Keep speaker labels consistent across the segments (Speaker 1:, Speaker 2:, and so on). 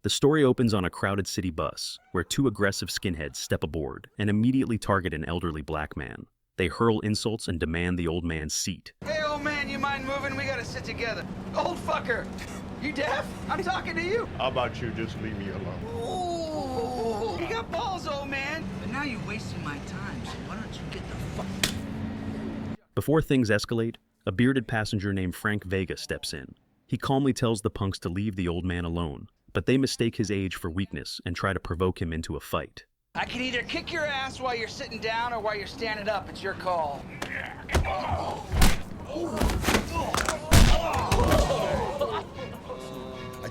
Speaker 1: The story opens on a crowded city bus, where two aggressive skinheads step aboard and immediately target an elderly black man. They hurl insults and demand the old man's seat.
Speaker 2: Hey, old man, you mind moving? We gotta sit together. Old fucker, you deaf? I'm talking to you.
Speaker 3: How about you just leave me alone?
Speaker 2: Ooh, you got balls, old man. But now you're wasting my time, so why don't you get the fuck...
Speaker 1: Before things escalate, a bearded passenger named Frank Vega steps in. He calmly tells the punks to leave the old man alone, but they mistake his age for weakness and try to provoke him into a fight.
Speaker 2: I can either kick your ass while you're sitting down or while you're standing up. It's your call.
Speaker 3: I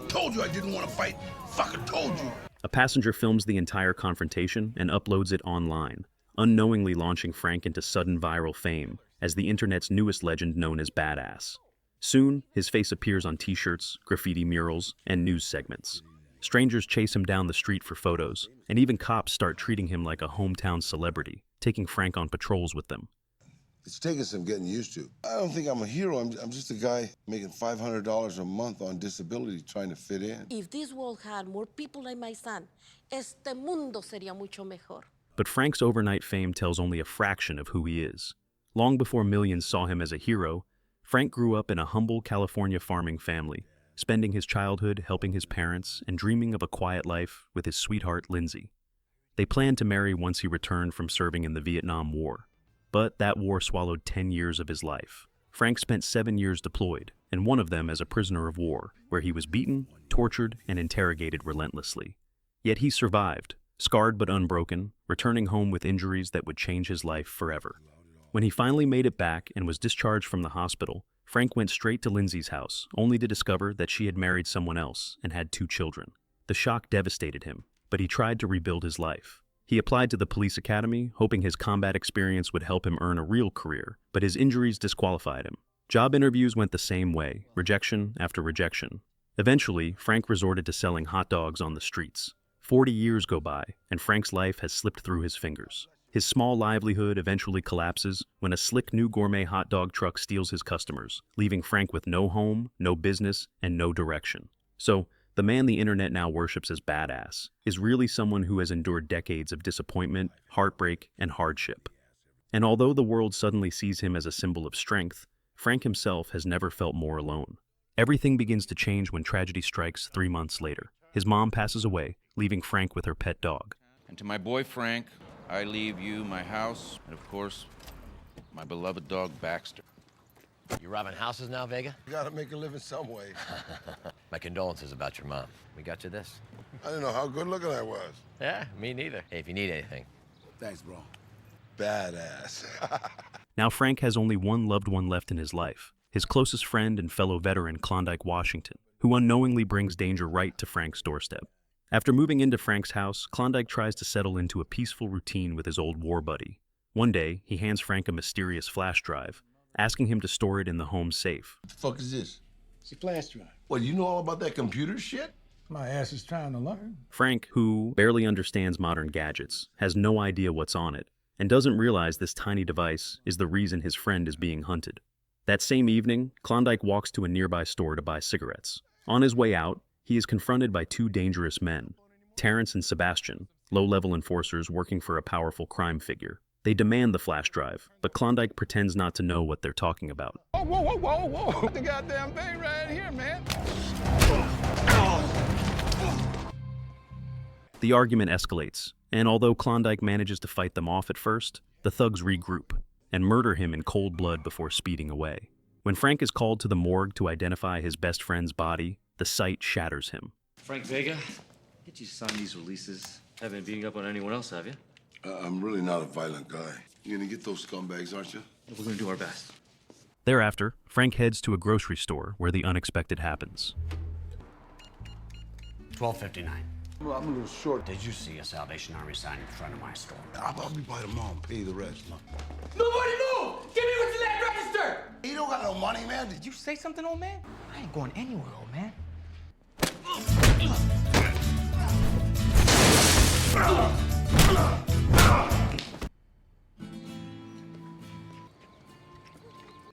Speaker 3: told you I didn't want to fight. Fucking told you.
Speaker 1: A passenger films the entire confrontation and uploads it online, unknowingly launching Frank into sudden viral fame as the internet's newest legend known as Badass. Soon, his face appears on t-shirts, graffiti murals, and news segments. Strangers chase him down the street for photos, and even cops start treating him like a hometown celebrity, taking Frank on patrols with them.
Speaker 4: It's taken some getting used to. I don't think I'm a hero. I'm just a guy making $500 a month on disability trying to fit in.
Speaker 5: If this world had more people like my son, este mundo sería mucho mejor.
Speaker 1: But Frank's overnight fame tells only a fraction of who he is. Long before millions saw him as a hero, Frank grew up in a humble California farming family, spending his childhood helping his parents and dreaming of a quiet life with his sweetheart, Lindsay. They planned to marry once he returned from serving in the Vietnam War. But that war swallowed 10 years of his life. Frank spent 7 years deployed, and one of them as a prisoner of war, where he was beaten, tortured, and interrogated relentlessly. Yet he survived, scarred but unbroken, returning home with injuries that would change his life forever. When he finally made it back and was discharged from the hospital, Frank went straight to Lindsay's house, only to discover that she had married someone else and had 2 children. The shock devastated him, but he tried to rebuild his life. He applied to the police academy, hoping his combat experience would help him earn a real career, but his injuries disqualified him. Job interviews went the same way, rejection after rejection. Eventually, Frank resorted to selling hot dogs on the streets. 40 years go by, and Frank's life has slipped through his fingers. His small livelihood eventually collapses when a slick new gourmet hot dog truck steals his customers, leaving Frank with no home, no business, and no direction. So, the man the internet now worships as Badass is really someone who has endured decades of disappointment, heartbreak, and hardship. And although the world suddenly sees him as a symbol of strength, Frank himself has never felt more alone. Everything begins to change when tragedy strikes 3 months later. His mom passes away, leaving Frank with her pet dog.
Speaker 6: And to my boy Frank, I leave you my house, and of course, my beloved dog Baxter.
Speaker 7: You robbing houses now, Vega?
Speaker 4: You gotta make a living some way.
Speaker 7: My condolences about your mom. We got you this.
Speaker 4: I didn't know how good looking I was.
Speaker 7: Yeah, me neither. Hey, if you need anything.
Speaker 4: Thanks, bro. Badass.
Speaker 1: Now Frank has only one loved one left in his life, his closest friend and fellow veteran Klondike Washington, who unknowingly brings danger right to Frank's doorstep. After moving into Frank's house, Klondike tries to settle into a peaceful routine with his old war buddy. One day, he hands Frank a mysterious flash drive, asking him to store it in the home safe.
Speaker 4: What the fuck is this?
Speaker 8: It's a flash drive.
Speaker 4: What, you know all about that computer shit?
Speaker 8: My ass is trying to learn.
Speaker 1: Frank, who barely understands modern gadgets, has no idea what's on it, and doesn't realize this tiny device is the reason his friend is being hunted. That same evening, Klondike walks to a nearby store to buy cigarettes. On his way out, he is confronted by 2 dangerous men, Terrence and Sebastian, low-level enforcers working for a powerful crime figure. They demand the flash drive, but Klondike pretends not to know what they're talking about.
Speaker 3: Whoa, whoa, whoa, whoa, whoa. The goddamn thing right here, man.
Speaker 1: The argument escalates, and although Klondike manages to fight them off at first, the thugs regroup and murder him in cold blood before speeding away. When Frank is called to the morgue to identify his best friend's body, the sight shatters him.
Speaker 9: Frank Vega, did you sign these releases? Haven't been beating up on anyone else, have you?
Speaker 4: I'm really not a violent guy. You're gonna get those scumbags, aren't you?
Speaker 9: We're gonna do our best.
Speaker 1: Thereafter, Frank heads to a grocery store where the unexpected happens.
Speaker 7: $12.59.
Speaker 4: Well, I'm a little short.
Speaker 7: Did you see a Salvation Army sign in front of my store?
Speaker 4: I'll be by tomorrow and pay the rest.
Speaker 2: Nobody move! Give me what's in that register!
Speaker 4: You don't got no money, man.
Speaker 2: Did you say something, old man? I ain't going anywhere, old man.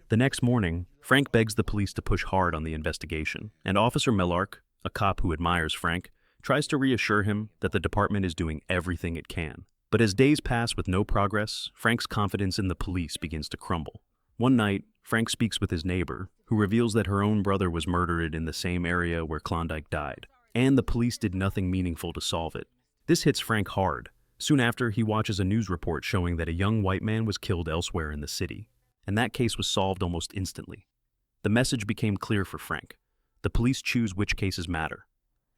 Speaker 1: The next morning, Frank begs the police to push hard on the investigation, and Officer Mellark, a cop who admires Frank, tries to reassure him that the department is doing everything it can. But as days pass with no progress, Frank's confidence in the police begins to crumble. One night, Frank speaks with his neighbor, who reveals that her own brother was murdered in the same area where Klondike died, and the police did nothing meaningful to solve it. This hits Frank hard. Soon after, he watches a news report showing that a young white man was killed elsewhere in the city, and that case was solved almost instantly. The message became clear for Frank. The police choose which cases matter.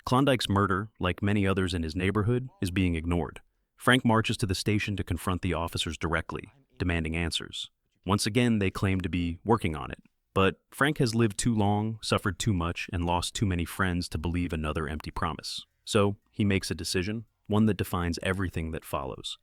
Speaker 1: Klondike's murder, like many others in his neighborhood, is being ignored. Frank marches to the station to confront the officers directly, demanding answers. Once again, they claim to be working on it. But Frank has lived too long, suffered too much, and lost too many friends to believe another empty promise. So, he makes a decision, one that defines everything that follows.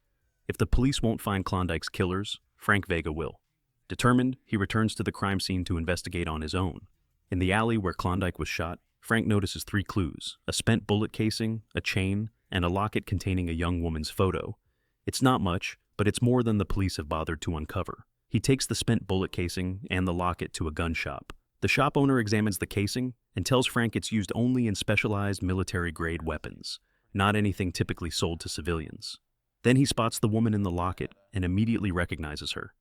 Speaker 1: If the police won't find Klondike's killers, Frank Vega will. Determined, he returns to the crime scene to investigate on his own. In the alley where Klondike was shot, Frank notices 3 clues: a spent bullet casing, a chain, and a locket containing a young woman's photo. It's not much, but it's more than the police have bothered to uncover. He takes the spent bullet casing and the locket to a gun shop. The shop owner examines the casing and tells Frank it's used only in specialized military-grade weapons, not anything typically sold to civilians. Then he spots the woman in the locket and immediately recognizes her.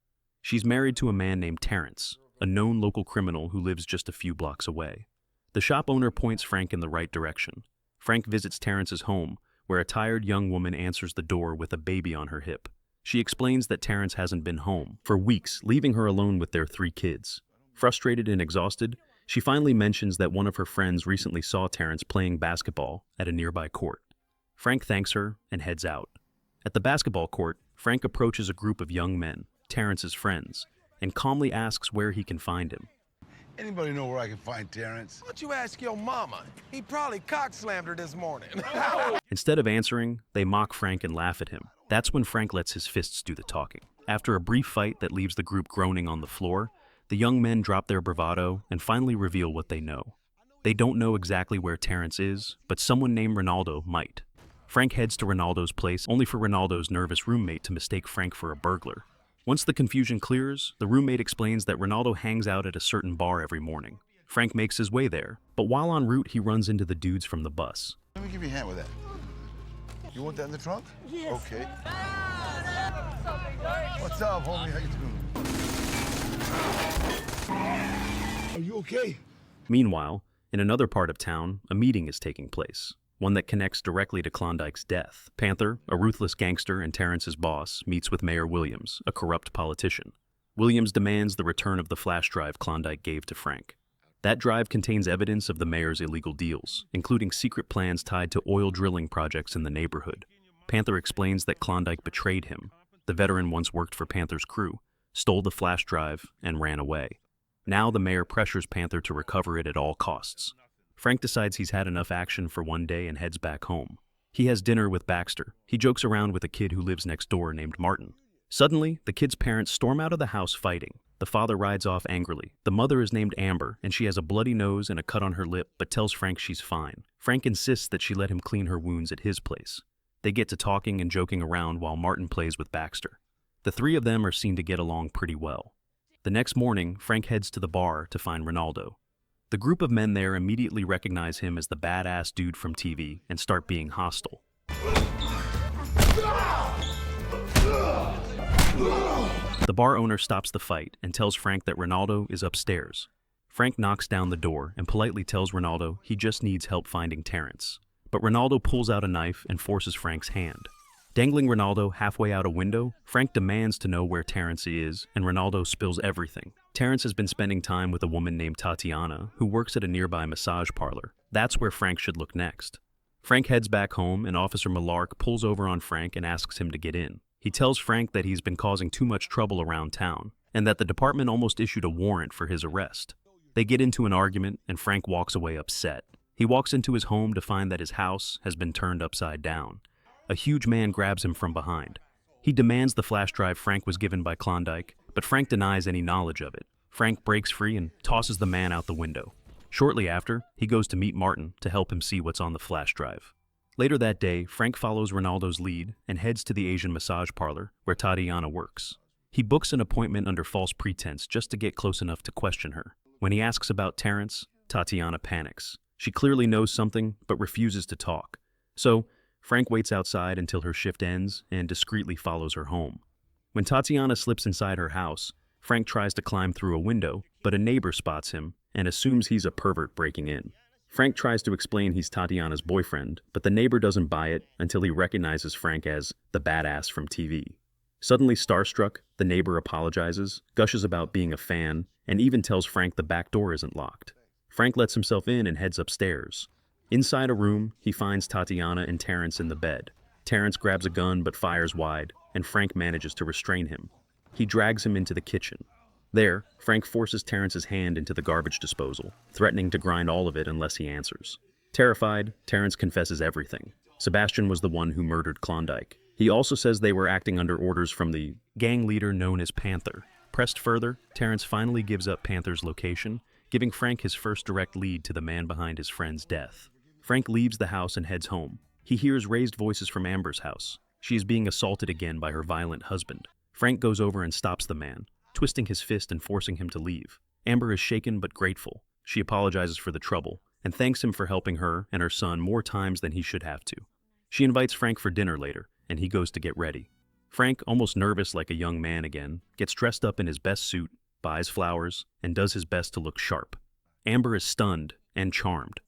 Speaker 1: She's married to a man named Terrence, a known local criminal who lives just a few blocks away. The shop owner points Frank in the right direction. Frank visits Terrence's home, where a tired young woman answers the door with a baby on her hip. She explains that Terrence hasn't been home for weeks, leaving her alone with their 3 kids. Frustrated and exhausted, she finally mentions that one of her friends recently saw Terrence playing basketball at a nearby court. Frank thanks her and heads out. At the basketball court, Frank approaches a group of young men, Terrence's friends, and calmly asks where he can find him.
Speaker 3: Anybody know where I can find Terrence?
Speaker 10: Why don't you ask your mama? He probably cock-slammed her this morning.
Speaker 1: Instead of answering, they mock Frank and laugh at him. That's when Frank lets his fists do the talking. After a brief fight that leaves the group groaning on the floor, the young men drop their bravado and finally reveal what they know. They don't know exactly where Terrence is, but someone named Ronaldo might. Frank heads to Ronaldo's place, only for Ronaldo's nervous roommate to mistake Frank for a burglar. Once the confusion clears, the roommate explains that Ronaldo hangs out at a certain bar every morning. Frank makes his way there, but while en route, he runs into the dudes from the bus.
Speaker 3: Let me give you a hand with that. You want that in the trunk?
Speaker 5: Yes.
Speaker 3: Okay. What's up, homie? How you doing? Are you okay?
Speaker 1: Meanwhile, in another part of town, a meeting is taking place, one that connects directly to Klondike's death. Panther, a ruthless gangster and Terrence's boss, meets with Mayor Williams, a corrupt politician. Williams demands the return of the flash drive Klondike gave to Frank. That drive contains evidence of the mayor's illegal deals, including secret plans tied to oil drilling projects in the neighborhood. Panther explains that Klondike betrayed him. The veteran once worked for Panther's crew, stole the flash drive, and ran away. Now the mayor pressures Panther to recover it at all costs. Frank decides he's had enough action for one day and heads back home. He has dinner with Baxter. He jokes around with a kid who lives next door named Martin. Suddenly, the kid's parents storm out of the house fighting. The father rides off angrily. The mother is named Amber, and she has a bloody nose and a cut on her lip, but tells Frank she's fine. Frank insists that she let him clean her wounds at his place. They get to talking and joking around while Martin plays with Baxter. The 3 of them are seen to get along pretty well. The next morning, Frank heads to the bar to find Ronaldo. The group of men there immediately recognize him as the badass dude from TV and start being hostile. The bar owner stops the fight and tells Frank that Ronaldo is upstairs. Frank knocks down the door and politely tells Ronaldo he just needs help finding Terrence. But Ronaldo pulls out a knife and forces Frank's hand. Dangling Ronaldo halfway out a window, Frank demands to know where Terrence is, and Ronaldo spills everything. Terrence has been spending time with a woman named Tatiana, who works at a nearby massage parlor. That's where Frank should look next. Frank heads back home, and Officer Malark pulls over on Frank and asks him to get in. He tells Frank that he's been causing too much trouble around town, and that the department almost issued a warrant for his arrest. They get into an argument, and Frank walks away upset. He walks into his home to find that his house has been turned upside down. A huge man grabs him from behind. He demands the flash drive Frank was given by Klondike, but Frank denies any knowledge of it. Frank breaks free and tosses the man out the window. Shortly after, he goes to meet Martin to help him see what's on the flash drive. Later that day, Frank follows Ronaldo's lead and heads to the Asian massage parlor where Tatiana works. He books an appointment under false pretense just to get close enough to question her. When he asks about Terrence, Tatiana panics. She clearly knows something, but refuses to talk. So, Frank waits outside until her shift ends and discreetly follows her home. When Tatiana slips inside her house, Frank tries to climb through a window, but a neighbor spots him and assumes he's a pervert breaking in. Frank tries to explain he's Tatiana's boyfriend, but the neighbor doesn't buy it until he recognizes Frank as the badass from TV. Suddenly starstruck, the neighbor apologizes, gushes about being a fan, and even tells Frank the back door isn't locked. Frank lets himself in and heads upstairs. Inside a room, he finds Tatiana and Terrence in the bed. Terrence grabs a gun but fires wide, and Frank manages to restrain him. He drags him into the kitchen. There, Frank forces Terrence's hand into the garbage disposal, threatening to grind all of it unless he answers. Terrified, Terrence confesses everything. Sebastian was the one who murdered Klondike. He also says they were acting under orders from the gang leader known as Panther. Pressed further, Terrence finally gives up Panther's location, giving Frank his first direct lead to the man behind his friend's death. Frank leaves the house and heads home. He hears raised voices from Amber's house. She is being assaulted again by her violent husband. Frank goes over and stops the man, twisting his fist and forcing him to leave. Amber is shaken but grateful. She apologizes for the trouble and thanks him for helping her and her son more times than he should have to. She invites Frank for dinner later, and he goes to get ready. Frank, almost nervous like a young man again, gets dressed up in his best suit, buys flowers, and does his best to look sharp. Amber is stunned and charmed.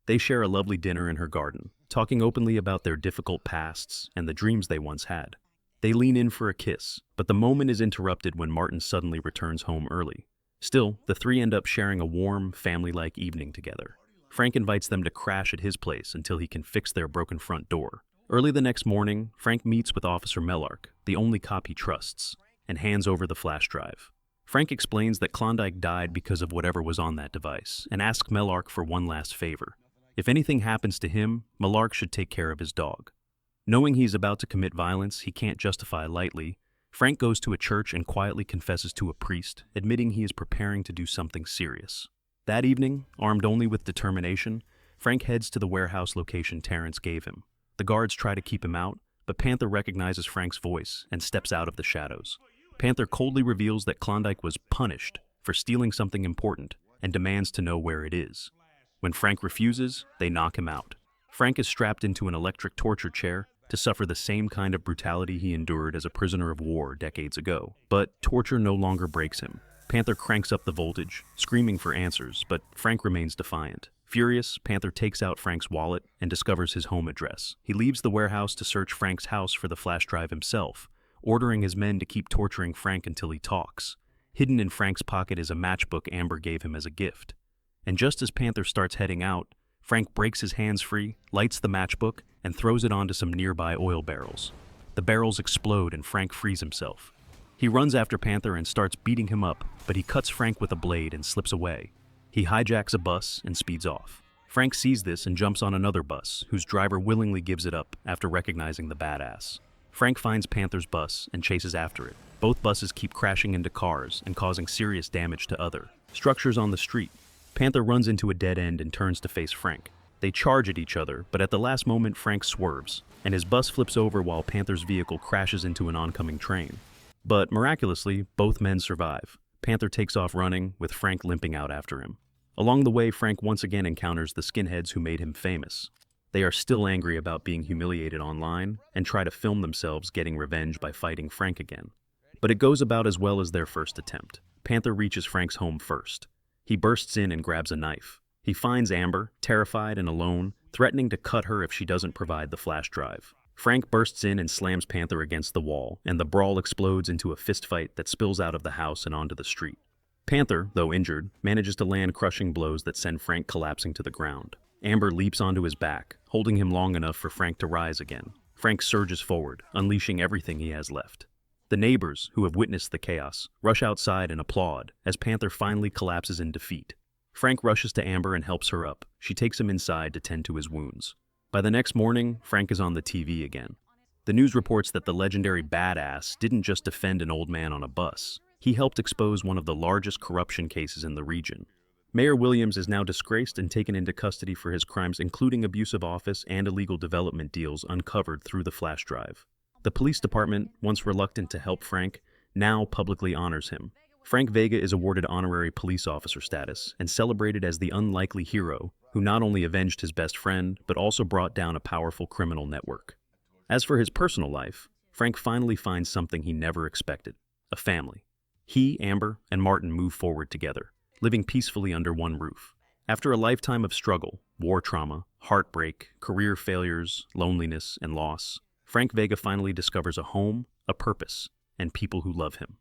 Speaker 1: They share a lovely dinner in her garden, talking openly about their difficult pasts and the dreams they once had. They lean in for a kiss, but the moment is interrupted when Martin suddenly returns home early. Still, the three end up sharing a warm, family-like evening together. Frank invites them to crash at his place until he can fix their broken front door. Early the next morning, Frank meets with Officer Mellark, the only cop he trusts, and hands over the flash drive. Frank explains that Klondike died because of whatever was on that device, and asks Mellark for one last favor. If anything happens to him, Mellark should take care of his dog. Knowing he's about to commit violence he can't justify lightly, Frank goes to a church and quietly confesses to a priest, admitting he is preparing to do something serious. That evening, armed only with determination, Frank heads to the warehouse location Terrence gave him. The guards try to keep him out, but Panther recognizes Frank's voice and steps out of the shadows. Panther coldly reveals that Klondike was punished for stealing something important and demands to know where it is. When Frank refuses, they knock him out. Frank is strapped into an electric torture chair to suffer the same kind of brutality he endured as a prisoner of war decades ago. But torture no longer breaks him. Panther cranks up the voltage, screaming for answers, but Frank remains defiant. Furious, Panther takes out Frank's wallet and discovers his home address. He leaves the warehouse to search Frank's house for the flash drive himself, ordering his men to keep torturing Frank until he talks. Hidden in Frank's pocket is a matchbook Amber gave him as a gift. And just as Panther starts heading out, Frank breaks his hands free, lights the matchbook, and throws it onto some nearby oil barrels. The barrels explode and Frank frees himself. He runs after Panther and starts beating him up, but he cuts Frank with a blade and slips away. He hijacks a bus and speeds off. Frank sees this and jumps on another bus, whose driver willingly gives it up after recognizing the badass. Frank finds Panther's bus and chases after it. Both buses keep crashing into cars and causing serious damage to other structures on the street. Panther runs into a dead end and turns to face Frank. They charge at each other, but at the last moment Frank swerves, and his bus flips over while Panther's vehicle crashes into an oncoming train. But miraculously, both men survive. Panther takes off running, with Frank limping out after him. Along the way, Frank once again encounters the skinheads who made him famous. They are still angry about being humiliated online and try to film themselves getting revenge by fighting Frank again. But it goes about as well as their first attempt. Panther reaches Frank's home first. He bursts in and grabs a knife. He finds Amber, terrified and alone, threatening to cut her if she doesn't provide the flash drive. Frank bursts in and slams Panther against the wall, and the brawl explodes into a fistfight that spills out of the house and onto the street. Panther, though injured, manages to land crushing blows that send Frank collapsing to the ground. Amber leaps onto his back, holding him long enough for Frank to rise again. Frank surges forward, unleashing everything he has left. The neighbors, who have witnessed the chaos, rush outside and applaud as Panther finally collapses in defeat. Frank rushes to Amber and helps her up. She takes him inside to tend to his wounds. By the next morning, Frank is on the TV again. The news reports that the legendary badass didn't just defend an old man on a bus. He helped expose one of the largest corruption cases in the region. Mayor Williams is now disgraced and taken into custody for his crimes, including abuse of office and illegal development deals uncovered through the flash drive. The police department, once reluctant to help Frank, now publicly honors him. Frank Vega is awarded honorary police officer status and celebrated as the unlikely hero who not only avenged his best friend, but also brought down a powerful criminal network. As for his personal life, Frank finally finds something he never expected: a family. He, Amber, and Martin move forward together, living peacefully under one roof. After a lifetime of struggle, war trauma, heartbreak, career failures, loneliness, and loss, Frank Vega finally discovers a home, a purpose, and people who love him.